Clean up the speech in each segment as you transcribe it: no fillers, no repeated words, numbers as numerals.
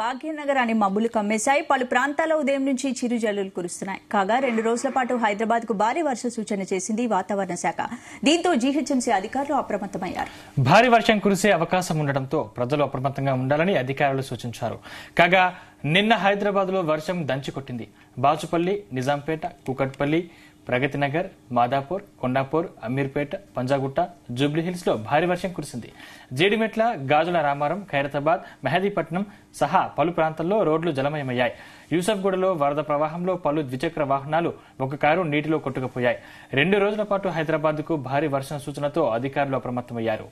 భాగ్యనగరాన్ని మబ్బులు కమ్మేశాయి. పలు ప్రాంతాల్లో ఉదయం నుంచి చిరుజల్లులు కురుస్తున్నాయి. కాగా 2 రోజుల పాటు హైదరాబాద్ కు భారీ వర్ష సూచన చేసింది వాతావరణ శాఖ. దీంతో జీహెచ్ఎంసీ అధికారులు అప్రమత్తమయ్యారు. భారీ వర్షం కురిసే అవకాశం ఉండడంతో ప్రజలు అప్రమత్తంగా ఉండాలని అధికారులు సూచించారు. కాగా నిన్న హైదరాబాద్ లో వర్షం దంచికొట్టింది. బాచుపల్లి, నిజాంపేట, కూకట్పల్లి, ప్రగతినగర్, మాదాపూర్, కొండాపూర్, అమీర్పేట, పంజాగుట్ట, జూబ్లీహిల్స్ లో భారీ వర్షం కురిసింది. జీడిమెట్ల, గాజుల రామారం, ఖైరతాబాద్, మెహదీపట్నం సహా పలు ప్రాంతాల్లో రోడ్లు జలమయమయ్యాయి. యూసఫ్గూడలో వరద ప్రవాహంలో పలు ద్విచక్ర వాహనాలు, ఒక కారు నీటిలో కొట్టుకుపోయాయి. 2 రోజుల పాటు హైదరాబాద్ కు భారీ వర్షం సూచనతో అధికారులు అప్రమత్తమయ్యారు.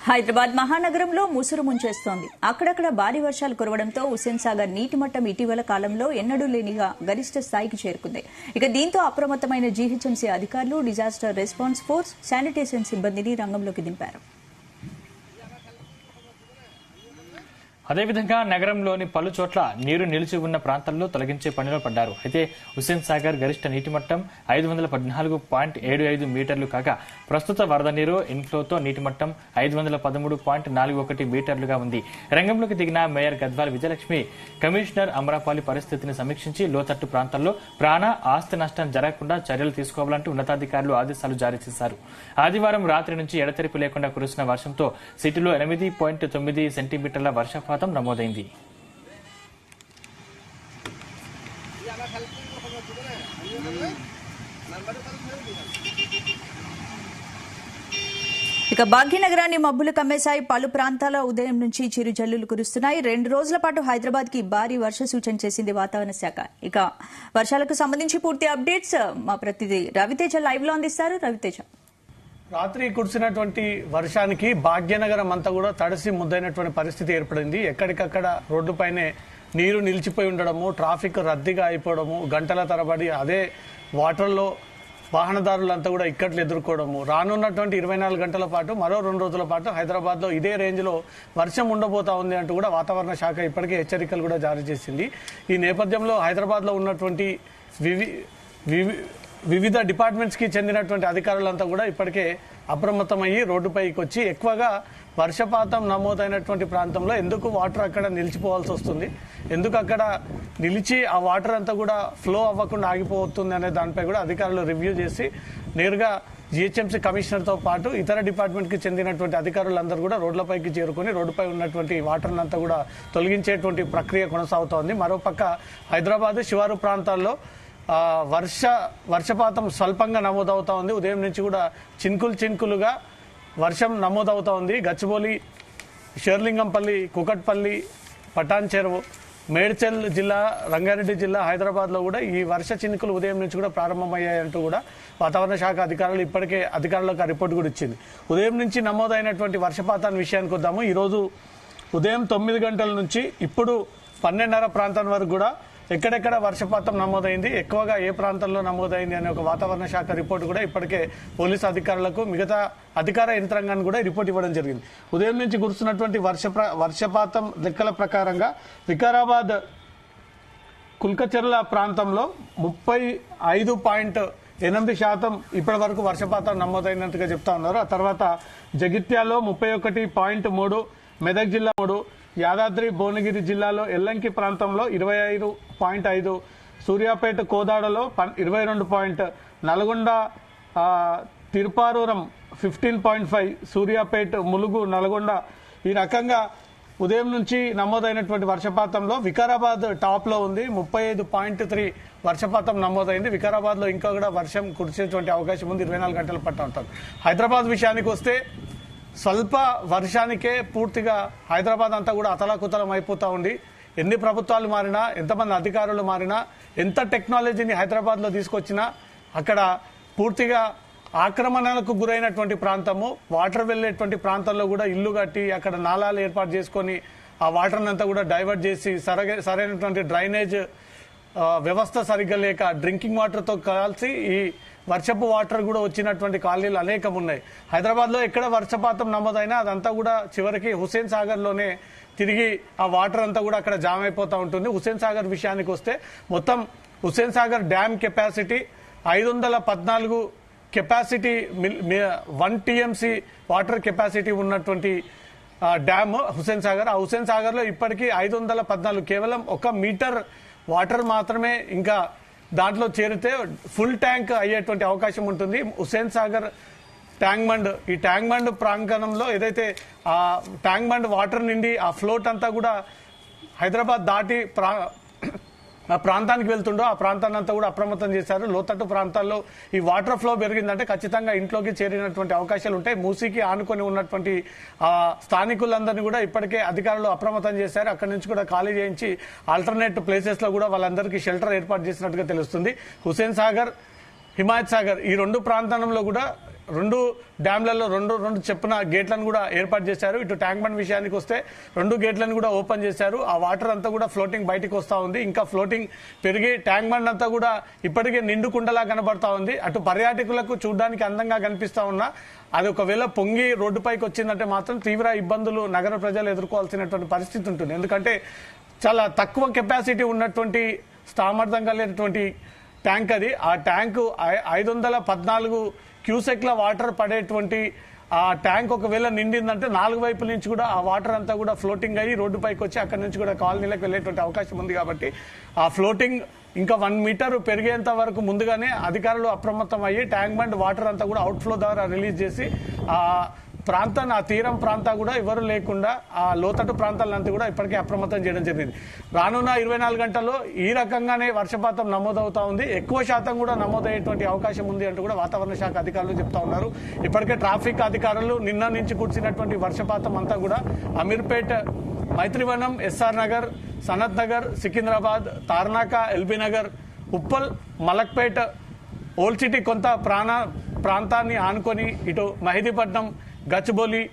హైదరాబాద్ మహానగరంలో ముసురు ముంచేస్తోంది. అక్కడక్కడ భారీ వర్షాలు కురవడంతో హుస్సేన్ సాగర్ నీటి మట్టం ఇటీవల కాలంలో ఎన్నడూ లేనిగా గరిష్ట స్థాయికి చేరుకుంది. ఇక దీంతో అప్రమత్తమైన జీహెచ్ఎంసీ అధికారులు, డిజాస్టర్ రెస్పాన్స్ ఫోర్స్, శానిటేషన్ సిబ్బందిని రంగంలోకి దింపారు. అదేవిధంగా నగరంలోని పలు చోట్ల నీరు నిలిచి ఉన్న ప్రాంతాల్లో తొలగించే పనిలో పడ్డారు. అయితే హుస్సేన్ సాగర్ గరిష్ట నీటి మట్టం 514.75 మీటర్లు కాగా ప్రస్తుత వరద నీరు ఇన్ఫ్లోతో నీటి మట్టం 513.41 మీటర్లుగా ఉంది. రంగంలోకి దిగిన మేయర్ గద్వాల్ విజయలక్ష్మి కమిషనర్ అమరాపాలి పరిస్థితిని సమీక్షించి లోతట్టు ప్రాంతాల్లో ప్రాణ, ఆస్తి నష్టం జరగకుండా చర్యలు తీసుకోవాలంటూ ఉన్నతాధికారులు ఆదేశాలు జారీ చేశారు. ఆదివారం రాత్రి నుంచి ఎడతెరిపి లేకుండా కురిసిన వర్షంతో సిటీలో 8.9 సెంటీమీటర్ల వర్షపాతం నమోదైంది. ఇక భాగ్యనగరాన్ని మబ్బులు కమ్మేశాయి. పలు ప్రాంతాల్లో ఉదయం నుంచి చిరుజల్లులు కురుస్తున్నాయి. 2 రోజుల పాటు హైదరాబాద్ కి భారీ వర్ష సూచన చేసింది వాతావరణ శాఖ. ఇక వర్షాలకు సంబంధించి పూర్తి అప్డేట్స్ మా ప్రతినిధి రవితేజ లైవ్ లో అందిస్తారు. రవితేజ, రాత్రి కురిసినటువంటి వర్షానికి భాగ్యనగరం అంతా కూడా తడిసి ముద్దైనటువంటి పరిస్థితి ఏర్పడింది. ఎక్కడికక్కడ రోడ్డుపైనే నీరు నిలిచిపోయి ఉండడము, ట్రాఫిక్ రద్దీగా అయిపోవడము, గంటల తరబడి అదే వాటర్లో వాహనదారులంతా కూడా ఇక్కట్లు ఎదుర్కోవడము. రానున్నటువంటి 24 గంటల పాటు మరో 2 రోజుల పాటు హైదరాబాద్ లో ఇదే రేంజ్ లో వర్షం ఉండబోతా ఉంది అంటూ కూడా వాతావరణ శాఖ ఇప్పటికే హెచ్చరికలు కూడా జారీ చేసింది. ఈ నేపథ్యంలో హైదరాబాద్ లో ఉన్నటువంటి వివిధ డిపార్ట్మెంట్స్ కి చెందినటువంటి అధికారులంతా కూడా ఇప్పటికే అప్రమత్తమయ్యి రోడ్డుపైకి వచ్చి ఎక్కువగా వర్షపాతం నమోదైనటువంటి ప్రాంతంలో ఎందుకు వాటర్ అక్కడ నిలిచిపోవాల్సి వస్తుంది, ఎందుకు అక్కడ నిలిచి ఆ వాటర్ అంతా కూడా ఫ్లో అవ్వకుండా ఆగిపోతుంది అనే దానిపై కూడా అధికారులు రివ్యూ చేసి నేరుగా జీహెచ్ఎంసీ కమిషనర్తో పాటు ఇతర డిపార్ట్మెంట్ కి చెందినటువంటి అధికారులందరూ కూడా రోడ్లపైకి చేరుకుని రోడ్డుపై ఉన్నటువంటి వాటర్ అంతా కూడా తొలగించేటువంటి ప్రక్రియ కొనసాగుతోంది. మరోపక్క హైదరాబాద్ శివారు ప్రాంతాల్లో వర్షపాతం స్వల్పంగా నమోదవుతా ఉంది. ఉదయం నుంచి కూడా చినుకులుగా వర్షం నమోదవుతా ఉంది. గచ్చిబౌలి, షేర్లింగంపల్లి, కుకట్పల్లి, పటాన్ చెరువు, మేడ్చల్ జిల్లా, రంగారెడ్డి జిల్లా, హైదరాబాద్ లో కూడా ఈ వర్ష చినుకులు ఉదయం నుంచి కూడా ప్రారంభమయ్యాయంటూ కూడా వాతావరణ శాఖ అధికారులు ఇప్పటికే అధికారులకు రిపోర్ట్ కూడా ఇచ్చింది. ఉదయం నుంచి నమోదైనటువంటి వర్షపాతాన్ని విషయానికి వద్దాము. ఈరోజు ఉదయం 9 గంటల నుంచి ఇప్పుడు 12:30 ప్రాంతం వరకు కూడా ఎక్కడెక్కడ వర్షపాతం నమోదైంది, ఎక్కువగా ఏ ప్రాంతంలో నమోదైంది అనే ఒక వాతావరణ శాఖ రిపోర్ట్ కూడా ఇప్పటికే పోలీసు అధికారులకు, మిగతా అధికార యంత్రాంగాన్ని కూడా రిపోర్ట్ ఇవ్వడం జరిగింది. ఉదయం నుంచి కురుస్తున్నటువంటి వర్షపాతం లెక్కల ప్రకారంగా వికారాబాద్ కుల్కచెర్ల ప్రాంతంలో 35.8% ఇప్పటి వరకు వర్షపాతం నమోదైనట్టుగా చెప్తా ఉన్నారు. ఆ తర్వాత జగిత్యాల్లో 31.3, మెదక్ జిల్లా 3, యాదాద్రి భువనగిరి జిల్లాలో ఎల్లంకి ప్రాంతంలో 25.5, సూర్యాపేట కోదాడలో 22, నల్గొండ తిరుపారూరం 15.5, సూర్యాపేట, ములుగు, నల్గొండ ఈ రకంగా ఉదయం నుంచి నమోదైనటువంటి వర్షపాతంలో వికారాబాద్ టాప్ లో ఉంది. 35.3 వర్షపాతం నమోదైంది. వికారాబాద్ లో ఇంకా కూడా వర్షం కురిసేటువంటి అవకాశం ఉంది. 24 గంటల పట్ట ఉంటుంది. హైదరాబాద్ విషయానికి వస్తే స్వల్ప వర్షానికే పూర్తిగా హైదరాబాద్ అంతా కూడా అతలాకుతలం అయిపోతా ఉంది. ఎన్ని ప్రభుత్వాలు మారినా, ఎంతమంది అధికారులు మారినా, ఎంత టెక్నాలజీని హైదరాబాద్ లో తీసుకొచ్చినా అక్కడ పూర్తిగా ఆక్రమణలకు గురైనటువంటి ప్రాంతము, వాటర్ వెళ్లేటువంటి ప్రాంతంలో కూడా ఇల్లు కట్టి అక్కడ నాలాలు ఏర్పాటు చేసుకుని ఆ వాటర్ అంతా కూడా డైవర్ట్ చేసి సరైనటువంటి డ్రైనేజ్ వ్యవస్థ సరిగ్గా లేక డ్రింకింగ్ వాటర్ తో కలిసి ఈ వర్షపు వాటర్ కూడా వచ్చినటువంటి కాలనీలు అనేకం ఉన్నాయి. హైదరాబాద్లో ఎక్కడ వర్షపాతం నమోదైనా అదంతా కూడా చివరికి హుస్సేన్ సాగర్లోనే తిరిగి ఆ వాటర్ అంతా కూడా అక్కడ జామ్ అయిపోతూ ఉంటుంది. హుస్సేన్ సాగర్ విషయానికి వస్తే మొత్తం Hussain Sagar dam capacity 514 capacity 1 TMC water capacity ఉన్నటువంటి డ్యామ్ హుస్సేన్ సాగర్. ఆ హుస్సేన్ సాగర్ లో ఇప్పటికీ 514 కేవలం 1 మీటర్ వాటర్ మాత్రమే ఇంకా దాంట్లో చేరితే ఫుల్ ట్యాంక్ అయ్యేటువంటి అవకాశం ఉంటుంది. హుస్సేన్ సాగర్ ట్యాంక్ బండ్, ఈ ట్యాంక్ బండ్ ప్రాంగణంలో ఏదైతే ఆ ట్యాంక్ బండ్ వాటర్ నిండి ఆ ఫ్లోట్ అంతా కూడా హైదరాబాద్ దాటి ఆ ప్రాంతానికి వెళ్తుండో ఆ ప్రాంతాన్ని అంతా కూడా అప్రమత్తం చేశారు. లోతట్టు ప్రాంతాల్లో ఈ వాటర్ ఫ్లో పెరిగిందంటే ఖచ్చితంగా ఇంట్లోకి చేరినటువంటి అవకాశాలు ఉంటాయి. మూసీకి ఆనుకొని ఉన్నటువంటి స్థానికులందరినీ కూడా ఇప్పటికే అధికారులు అప్రమత్తం చేశారు. అక్కడి నుంచి కూడా ఖాళీ చేయించి ఆల్టర్నేట్ ప్లేసెస్ లో కూడా వాళ్ళందరికీ షెల్టర్ ఏర్పాటు చేసినట్టుగా తెలుస్తుంది. హుస్సేన్ సాగర్, హిమాయత్ సాగర్ ఈ 2 ప్రాంతంలో కూడా 2 డ్యాంలలో రెండు చెప్పున గేట్లను కూడా ఏర్పాటు చేశారు. ఇటు ట్యాంక్ బండ్ విషయానికి వస్తే 2 గేట్లను కూడా ఓపెన్ చేశారు. ఆ వాటర్ అంతా కూడా ఫ్లోటింగ్ బయటకు వస్తా ఉంది. ఇంకా ఫ్లోటింగ్ పెరిగి ట్యాంక్ బండ్ అంతా కూడా ఇప్పటికే నిండుకుండలా కనబడతా ఉంది. అటు పర్యాటకులకు చూడడానికి అందంగా కనిపిస్తా ఉన్నా అది ఒకవేళ పొంగి రోడ్డుపైకి వచ్చిందంటే మాత్రం తీవ్ర ఇబ్బందులు నగర ప్రజలు ఎదుర్కోవాల్సినటువంటి పరిస్థితి ఉంటుంది. ఎందుకంటే చాలా తక్కువ కెపాసిటీ ఉన్నటువంటి సామర్థ్యం కలిగినటువంటి ట్యాంక్ అది. ఆ ట్యాంకు 514 క్యూసెక్ల వాటర్ పడేటువంటి ఆ ట్యాంక్ ఒకవేళ నిండిందంటే 4 వైపుల నుంచి కూడా ఆ వాటర్ అంతా కూడా ఫ్లోటింగ్ అయ్యి రోడ్డుపైకి వచ్చి అక్కడి నుంచి కూడా కాలనీలకు వెళ్లేటువంటి అవకాశం ఉంది. కాబట్టి ఆ ఫ్లోటింగ్ ఇంకా 1 మీటర్ పెరిగేంత వరకు ముందుగానే అధికారులు అప్రమత్తం అయ్యి ట్యాంక్ బండ్ వాటర్ అంతా కూడా అవుట్ఫ్లో ద్వారా రిలీజ్ చేసి ఆ ప్రాంతాన్ని, ఆ తీరం ప్రాంతా కూడా ఎవరు లేకుండా ఆ లోతట్టు ప్రాంతాలంతా కూడా ఇప్పటికే అప్రమత్తం చేయడం జరిగింది. రానున్న 24 గంటల్లో ఈ రకంగానే వర్షపాతం నమోదవుతా ఉంది. ఎక్కువ శాతం కూడా నమోదయ్యేటువంటి అవకాశం ఉంది అంటూ కూడా వాతావరణ శాఖ అధికారులు చెప్తా ఉన్నారు. ఇప్పటికే ట్రాఫిక్ అధికారులు నిన్న నుంచి కురిసినటువంటి వర్షపాతం అంతా కూడా Ameerpet, Maitrivanam, SR Nagar, Sanath Nagar, Secunderabad, Tarnaka, LB Nagar, Uppal, Malakpet, old city కొంత ప్రాంతాన్ని ఆనుకొని ఇటు మెహదీపట్నం, గచ్చిబౌలి,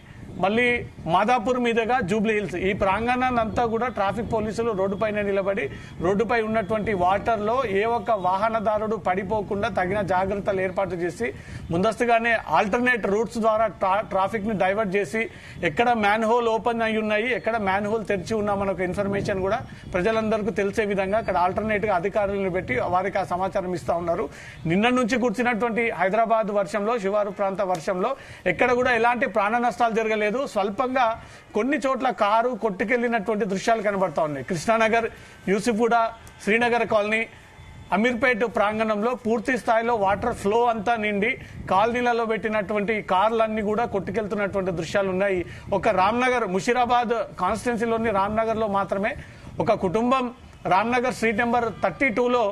మళ్ళీ మాదాపూర్ మీదుగా జూబ్లీ హిల్స్ ఈ ప్రాంగణాన్ని అంతా కూడా ట్రాఫిక్ పోలీసులు రోడ్డుపైన నిలబడి రోడ్డుపై ఉన్నటువంటి వాటర్లో ఏ ఒక్క వాహనదారుడు పడిపోకుండా తగిన జాగ్రత్తలు ఏర్పాటు చేసి ముందస్తుగానే ఆల్టర్నేట్ రూట్స్ ద్వారా ట్రాఫిక్ ని డైవర్ట్ చేసి ఎక్కడ మ్యాన్ హోల్ ఓపెన్ అయి ఉన్నాయి, ఎక్కడ మ్యాన్ హోల్ తెరిచి ఉన్నామన్న ఒక ఇన్ఫర్మేషన్ కూడా ప్రజలందరికీ తెలిసే విధంగా అక్కడ ఆల్టర్నేట్ గా అధికారులను పెట్టి వారికి ఆ సమాచారం ఇస్తా ఉన్నారు. నిన్న నుంచి కురిసినటువంటి హైదరాబాద్ వర్షంలో, శివారు ప్రాంత వర్షంలో ఎక్కడ కూడా ఎలాంటి ప్రాణ నష్టాలు జరగలేదు. స్వల్పంగా కొన్ని చోట్ల కారు కొట్టుకెళ్లినటువంటి దృశ్యాలు కనబడతా ఉన్నాయి. కృష్ణానగర్, యూసుఫ్గూడ, శ్రీనగర్ కాలనీ, అమీర్పేట్ ప్రాంగణంలో పూర్తి స్థాయిలో వాటర్ ఫ్లో అంతా నిండి కాలనీలలో పెట్టినటువంటి కార్లన్నీ కూడా కొట్టుకెళ్తున్నటువంటి దృశ్యాలు ఉన్నాయి. ఒక రామ్నగర్, ముషీరాబాద్ కాన్స్టిట్యున్సీలోని రామ్నగర్ లో మాత్రమే ఒక కుటుంబం రామ్నగర్ స్ట్రీట్ నెంబర్ 32లో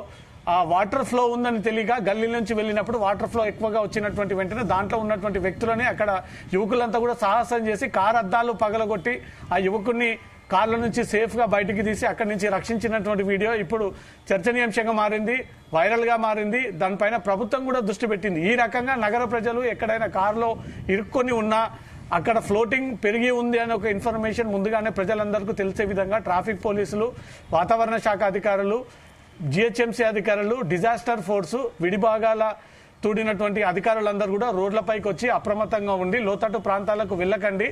ఆ వాటర్ ఫ్లో ఉందని తెలియక గల్లీ నుంచి వెళ్ళినప్పుడు వాటర్ ఫ్లో ఎక్కువగా వచ్చినటువంటి వెంటనే దాంట్లో ఉన్నటువంటి వ్యక్తులని అక్కడ యువకులంతా కూడా సాహసం చేసి కార్ అద్దాలు పగలగొట్టి ఆ యువకుడిని కార్ల నుంచి సేఫ్ గా బయటికి తీసి అక్కడి నుంచి రక్షించినటువంటి వీడియో ఇప్పుడు చర్చనీయాంశంగా మారింది, వైరల్ గా మారింది. దానిపైన ప్రభుత్వం కూడా దృష్టి పెట్టింది. ఈ రకంగా నగర ప్రజలు ఎక్కడైనా కారులో ఇరుక్కొని ఉన్నా అక్కడ ఫ్లోటింగ్ పెరిగి ఉంది అనే ఒక ఇన్ఫర్మేషన్ ముందుగానే ప్రజలందరికీ తెలిసే విధంగా ట్రాఫిక్ పోలీసులు, వాతావరణ శాఖ అధికారులు, జిహెచ్ఎంసీ అధికారులు, డిజాస్టర్ ఫోర్సు, విడిభాగాల తూడినటువంటి అధికారులందరూ కూడా రోడ్లపైకి వచ్చి అప్రమత్తంగా ఉండి లోతట్టు ప్రాంతాలకు వెళ్ళకండి,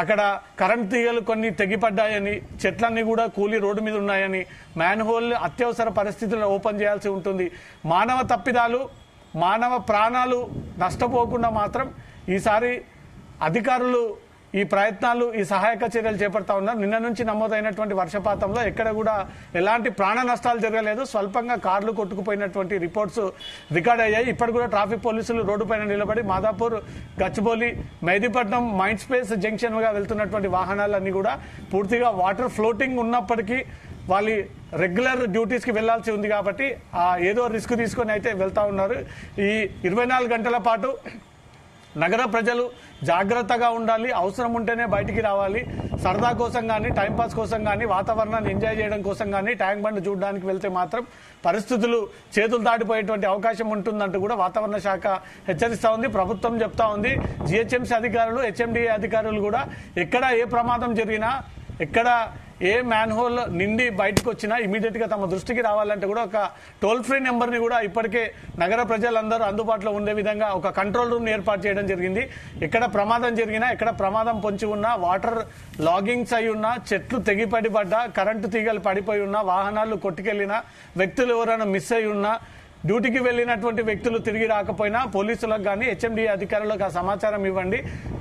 అక్కడ కరెంట్ తీగలు కొన్ని తెగిపడ్డాయని, చెట్లన్నీ కూడా కూలి రోడ్డు మీద ఉన్నాయని, మ్యాన్ హోల్ అత్యవసర పరిస్థితుల్లో ఓపెన్ చేయాల్సి ఉంటుంది, మానవ తప్పిదాలు, మానవ ప్రాణాలు నష్టపోకుండా మాత్రం ఈసారి అధికారులు ఈ ప్రయత్నాలు, ఈ సహాయక చర్యలు చేపడతా ఉన్నారు. నిన్న నుంచి నమోదైనటువంటి వర్షపాతంలో ఎక్కడ కూడా ఎలాంటి ప్రాణ నష్టాలు జరగలేదు. స్వల్పంగా కార్లు కొట్టుకుపోయినటువంటి రిపోర్ట్స్ రికార్డ్ అయ్యాయి. ఇప్పటి కూడా ట్రాఫిక్ పోలీసులు రోడ్డుపైన నిలబడి Madhapur, Gachibowli, Mehdipatnam, mind space junction గా వెళ్తున్నటువంటి వాహనాలన్నీ కూడా పూర్తిగా వాటర్ ఫ్లోటింగ్ ఉన్నప్పటికీ వాళ్ళు రెగ్యులర్ డ్యూటీస్ కి వెళ్లాల్సి ఉంది కాబట్టి ఏదో రిస్క్ తీసుకొని అయితే వెళ్తా ఉన్నారు. ఈ 24 గంటల పాటు నగర ప్రజలు జాగ్రత్తగా ఉండాలి. అవసరం ఉంటేనే బయటికి రావాలి. సరదా కోసం కానీ, టైంపాస్ కోసం కానీ, వాతావరణాన్ని ఎంజాయ్ చేయడం కోసం కానీ ట్యాంక్ బండ్ చూడడానికి వెళ్తే మాత్రం పరిస్థితులు చేతులు దాటిపోయేటువంటి అవకాశం ఉంటుందంటూ కూడా వాతావరణ శాఖ హెచ్చరిస్తా ఉంది. ప్రభుత్వం చెప్తా ఉంది. జిహెచ్ఎంసీ అధికారులు, హెచ్ఎండిఏ అధికారులు కూడా ఎక్కడ ఏ ప్రమాదం జరిగినా, ఎక్కడ ఏ మ్యాన్ హోల్ నిండి బయటకు వచ్చినా ఇమీడియట్ గా తమ దృష్టికి రావాలంటే కూడా ఒక టోల్ ఫ్రీ నెంబర్ ని కూడా ఇప్పటికే నగర ప్రజలందరూ అందుబాటులో ఉండే విధంగా ఒక కంట్రోల్ రూమ్ ఏర్పాటు చేయడం జరిగింది. ఎక్కడ ప్రమాదం జరిగినా, ఎక్కడ ప్రమాదం పొంచి ఉన్నా, వాటర్ లాగింగ్స్ అయి ఉన్నా, చెట్లు తెగిపడి పడ్డా, కరెంటు తీగలు పడిపోయి ఉన్నా, వాహనాలు కొట్టుకెళ్లినా, వ్యక్తులు ఎవరైనా మిస్ అయి ఉన్నా, డ్యూటీకి వెళ్లినటువంటి వ్యక్తులు తిరిగి రాకపోయినా పోలీసులకు కానీ హెచ్ఎండి అధికారులకు ఆ సమాచారం ఇవ్వండి.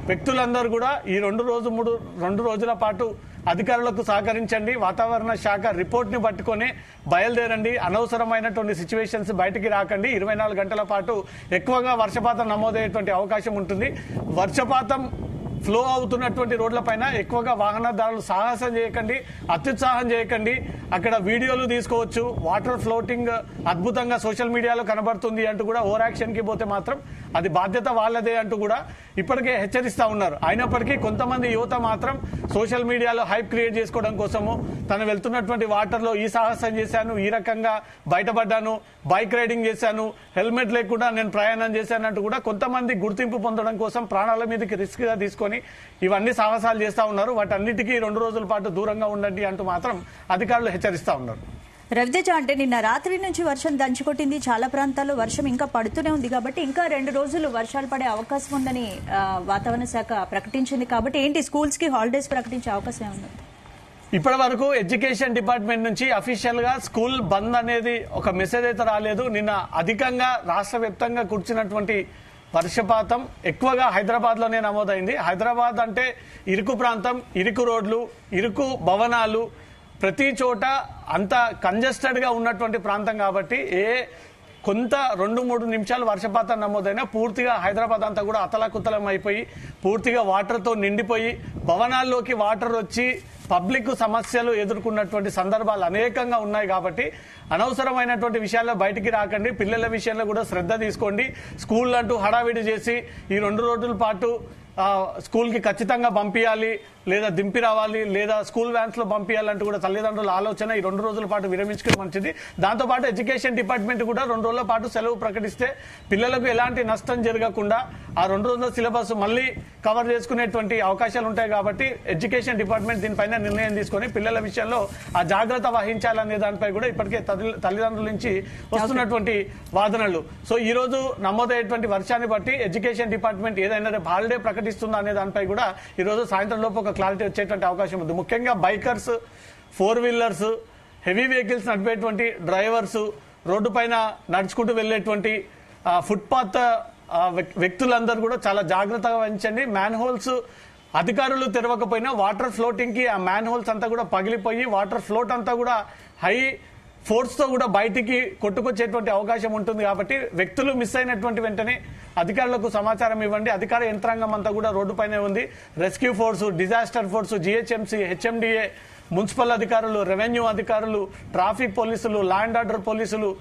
వ్యక్తులందరూ కూడా ఈ 2 రోజుల పాటు అధికారులకు సహకరించండి. వాతావరణ శాఖ రిపోర్ట్ ని పట్టుకొని బయలుదేరండి. అనవసరమైనటువంటి సిచ్యువేషన్స్ బయటికి రాకండి. 24 గంటల పాటు ఎక్కువగా వర్షపాతం నమోదయ్యేటువంటి అవకాశం ఉంటుంది. వర్షపాతం ఫ్లో అవుతున్నటువంటి రోడ్లపైన ఎక్కువగా వాహనదారులు సాహసం చేయకండి, అత్యుత్సాహం చేయకండి. అక్కడ వీడియోలు తీసుకోవచ్చు. వాటర్ ఫ్లోటింగ్ అద్భుతంగా సోషల్ మీడియాలో కనబడుతుంది అంటూ కూడా ఓవర్ యాక్షన్ కి పోతే మాత్రం అది బాధ్యత వాళ్ళదే అంటూ కూడా ఇప్పటికే హెచ్చరిస్తా ఉన్నారు. అయినప్పటికీ కొంతమంది యువత మాత్రం సోషల్ మీడియాలో హైప్ క్రియేట్ చేసుకోవడం కోసము తను వెళ్తున్నటువంటి వాటర్ లో ఈ సాహసం చేశాను, ఈ రకంగా బయటపడ్డాను, బైక్ రైడింగ్ చేశాను, హెల్మెట్ లేకుండా నేను ప్రయాణం చేశాను అంటూ కూడా కొంతమంది గుర్తింపు పొందడం కోసం ప్రాణాల మీదకి రిస్క్ గా తీసుకొని ఇవన్నీ సాహసాలు చేస్తా ఉన్నారు. వాటన్నిటికీ 2 రోజుల పాటు దూరంగా ఉండండి అంటూ మాత్రం అధికారులు హెచ్చరిస్తా ఉన్నారు. రవితేజ, అంటే నిన్న రాత్రి నుంచి వర్షం దంచుకొట్టింది, చాలా ప్రాంతాల్లో వర్షం ఇంకా పడుతూనే ఉంది కాబట్టి ఇంకా 2 రోజులు వర్షాలు పడే అవకాశం ఉందని వాతావరణ శాఖ ప్రకటించింది. కాబట్టి ఏంటి, స్కూల్స్ కి హాలిడేస్ ప్రకటించే అవకాశం ఉంది? ఇప్పటి వరకు ఎడ్యుకేషన్ డిపార్ట్మెంట్ నుంచి అఫీషియల్ గా స్కూల్ బంద్ అనేది ఒక మెసేజ్ అయితే రాలేదు. నిన్న అధికంగా రాష్ట్ర వ్యాప్తంగా కురిచినటువంటి వర్షపాతం ఎక్కువగా హైదరాబాద్ లోనే నమోదైంది. హైదరాబాద్ అంటే ఇరుకు ప్రాంతం, ఇరుకు రోడ్లు, ఇరుకు భవనాలు, ప్రతి చోట అంత కంజెస్టెడ్ గా ఉన్నటువంటి ప్రాంతం కాబట్టి కొంత 2-3 నిమిషాలు వర్షపాతం నమోదైనా పూర్తిగా హైదరాబాద్ అంతా కూడా అతలాకుతలం అయిపోయి పూర్తిగా వాటర్ తో నిండిపోయి భవనాల్లోకి వాటర్ వచ్చి పబ్లిక్ సమస్యలు ఎదుర్కొన్నటువంటి సందర్భాలు అనేకంగా ఉన్నాయి. కాబట్టి అనవసరమైనటువంటి విషయాల్లో బయటికి రాకండి. పిల్లల విషయంలో కూడా శ్రద్ధ తీసుకోండి. స్కూల్ అంటూ హడావిడి చేసి ఈ 2 రోజుల పాటు స్కూల్ కి ఖచ్చితంగా పంపించాలి, లేదా దింపి రావాలి, లేదా స్కూల్ వ్యాన్స్ లో పంపించాలంటూ కూడా తల్లిదండ్రుల ఆలోచన ఈ 2 రోజుల పాటు విరమించుకుని మంచిది. దాంతోపాటు ఎడ్యుకేషన్ డిపార్ట్మెంట్ కూడా 2 రోజుల పాటు సెలవు ప్రకటిస్తే పిల్లలకు ఎలాంటి నష్టం జరగకుండా ఆ 2 రోజుల సిలబస్ మళ్ళీ కవర్ చేసుకునేటువంటి అవకాశాలు ఉంటాయి. కాబట్టి ఎడ్యుకేషన్ డిపార్ట్మెంట్ దీనిపైన నిర్ణయం తీసుకొని పిల్లల విషయంలో ఆ జాగ్రత్త వహించాలనే దానిపై కూడా ఇప్పటికే తల్లిదండ్రుల నుంచి వస్తున్నటువంటి వాదనలు. సో ఈ రోజు నమోదయ్యేటువంటి వర్షాన్ని బట్టి ఎడ్యుకేషన్ డిపార్ట్మెంట్ ఏదైనా హాలిడే ప్రకటిస్తుందా అనే దానిపై కూడా ఈ రోజు సాయంత్రం లోపు ఒక క్లారిటీ వచ్చేటువంటి అవకాశం ఉంది. ముఖ్యంగా బైకర్స్, 4 వీలర్స్, హెవీ వెహికల్స్ నడిపేటువంటి డ్రైవర్స్, రోడ్డు పైన నడుచుకుంటూ వెళ్లేటువంటి ఫుట్పాత్ వ్యక్తులందరూ కూడా చాలా జాగ్రత్తగా వహించండి. మ్యాన్ హోల్స్ అధికారులు తెరవకపోయినా వాటర్ ఫ్లోటింగ్ కి ఆ మ్యాన్ హోల్స్ అంతా కూడా పగిలిపోయి వాటర్ ఫ్లోట్ అంతా కూడా హై ఫోర్స్ తో కూడా బయటికి కొట్టుకొచ్చేటువంటి అవకాశం ఉంటుంది. కాబట్టి వ్యక్తులు మిస్ అయినటువంటి వెంటనే అధికారులకు సమాచారం ఇవ్వండి. అధికార యంత్రాంగం అంతా కూడా రోడ్డుపైనే ఉంది. Rescue force, disaster force, GHMC, HMDA, municipal అధికారులు, రెవెన్యూ అధికారులు, ట్రాఫిక్ పోలీసులు, లా అండ్ ఆర్డర్ పోలీసులు,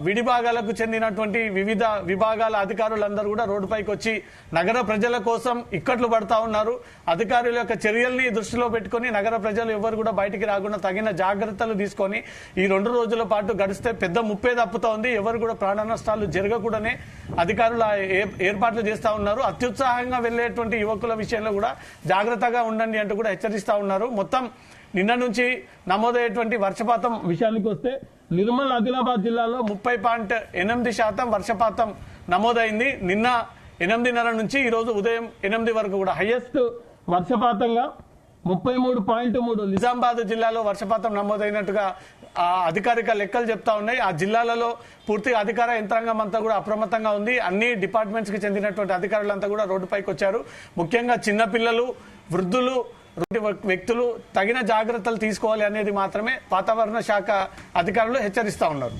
విడిభాగాలకు చెందినటువంటి వివిధ విభాగాల అధికారులందరూ కూడా రోడ్డుపైకి వచ్చి నగర ప్రజల కోసం ఇక్కట్లు పడతా ఉన్నారు. అధికారుల యొక్క చర్యల్ని దృష్టిలో పెట్టుకుని నగర ప్రజలు ఎవరు కూడా బయటికి రాకుండా తగిన జాగ్రత్తలు తీసుకొని ఈ 2 రోజుల పాటు గడిస్తే పెద్ద ముప్పే తప్పుతా ఉంది. ఎవరు కూడా ప్రాణ నష్టాలు జరగకూడనే అధికారులు ఏర్పాట్లు చేస్తా ఉన్నారు. అత్యుత్సాహంగా వెళ్లేటువంటి యువకుల విషయంలో కూడా జాగ్రత్తగా ఉండండి అంటూ కూడా హెచ్చరిస్తా ఉన్నారు. మొత్తం నిన్న నుంచి నమోదయ్యేటువంటి వర్షపాతం విషయానికి వస్తే నిర్మల్, ఆదిలాబాద్ జిల్లాలో 30.8% వర్షపాతం నమోదైంది. నిన్న 8:30 నుంచి ఈ రోజు ఉదయం 8 వరకు కూడా హైయెస్ట్ వర్షపాతంగా 33.3 నిజామాబాద్ జిల్లాలో వర్షపాతం నమోదైనట్టుగా అధికారిక లెక్కలు చెప్తా ఉన్నాయి. ఆ జిల్లాలలో పూర్తిగా అధికార యంత్రాంగం అంతా కూడా అప్రమత్తంగా ఉంది. అన్ని డిపార్ట్మెంట్స్ కి చెందినటువంటి అధికారులంతా కూడా రోడ్డుపైకి వచ్చారు. ముఖ్యంగా చిన్నపిల్లలు, వృద్ధులు, వ్యక్తులు తగిన జాగ్రత్తలు తీసుకోవాలి అనేది మాత్రమే వాతావరణ శాఖ అధికారులు హెచ్చరిస్తా ఉన్నారు.